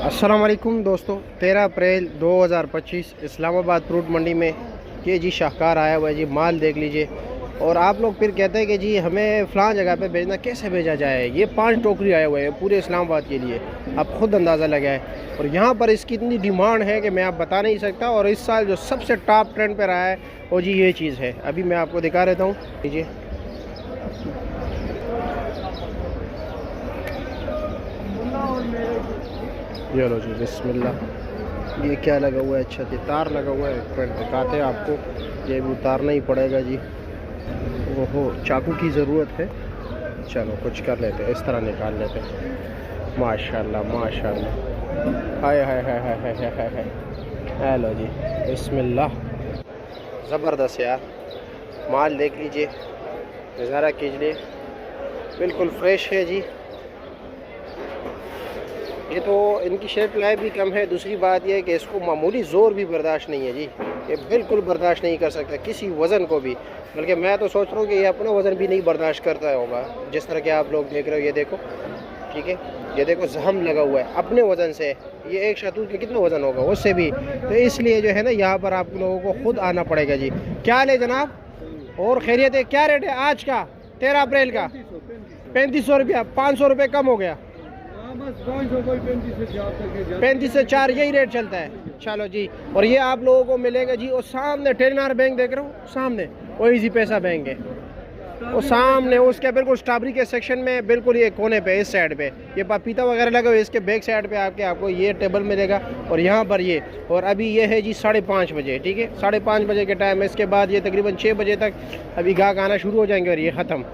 अस्सलाम वालेकुम दोस्तों, 13 अप्रैल 2025 इस्लामाबाद फ्रूट मंडी में ये जी शाहकार आया हुआ है जी। माल देख लीजिए। और आप लोग फिर कहते हैं कि जी हमें फ़लाँ जगह पे भेजना, कैसे भेजा जाए। ये 5 टोकरी आए हुए हैं पूरे इस्लामाबाद के लिए, आप ख़ुद अंदाज़ा लगाएं। और यहाँ पर इसकी इतनी डिमांड है कि मैं आप बता नहीं सकता। और इस साल जो सबसे टॉप ट्रेंड पर रहा है वो जी ये चीज़ है। अभी मैं आपको दिखा देता हूँ, लीजिए। ये लो जी, बिस्मिल्लाह। ये क्या लगा हुआ है? अच्छा जी, तार लगा हुआ है। फ्रेंड दिखाते हैं आपको, ये भी उतारना ही पड़ेगा जी। ओहो, चाकू की ज़रूरत है। चलो कुछ कर लेते हैं, इस तरह निकाल लेते हैं। माशाल्लाह माशाल्लाह, हाय हाय हाय हाय हाय हाय हाय। हेलो जी, बिस्मिल्लाह। ज़बरदस्त यार, माल देख लीजिए, नज़ारा कीजिए, बिल्कुल फ्रेश है जी। ये तो इनकी शेल्फ लाइफ भी कम है। दूसरी बात यह है कि इसको मामूली ज़ोर भी बर्दाश्त नहीं है जी। ये बिल्कुल बर्दाश्त नहीं कर सकता किसी वज़न को भी। बल्कि मैं तो सोच रहा हूँ कि ये अपना वज़न भी नहीं बर्दाश्त करता होगा, जिस तरह के आप लोग देख रहे हो। ये देखो, ठीक है, ये देखो जहम लगा हुआ है अपने वज़न से। ये एक शहतूत का कितना वज़न होगा उससे भी। तो इसलिए जो है ना, यहाँ पर आप लोगों को ख़ुद आना पड़ेगा जी। क्या ले जनाब? और खैरियत है? क्या रेट है आज का 13 अप्रैल का? 3500 रुपया। 500 रुपये कम हो गया। 35 से 4 यही रेट चलता है। चलो जी। और ये आप लोगों को मिलेगा जी, और सामने टेलनार बैंक देख रहे हो, सामने वो इजी पैसा बैंक है, वो सामने उसके बिल्कुल स्ट्रॉबेरी के सेक्शन में, बिल्कुल ये कोने पे इस साइड पे ये पपीता वगैरह लगा हुआ है। इसके बैक साइड पे आपको ये टेबल मिलेगा। और यहाँ पर ये, और अभी ये है जी 5:30 बजे, ठीक है, 5:30 बजे के टाइम है। इसके बाद ये तकरीबन 6 बजे तक अभी गाहक आना शुरू हो जाएंगे और ये ख़त्म।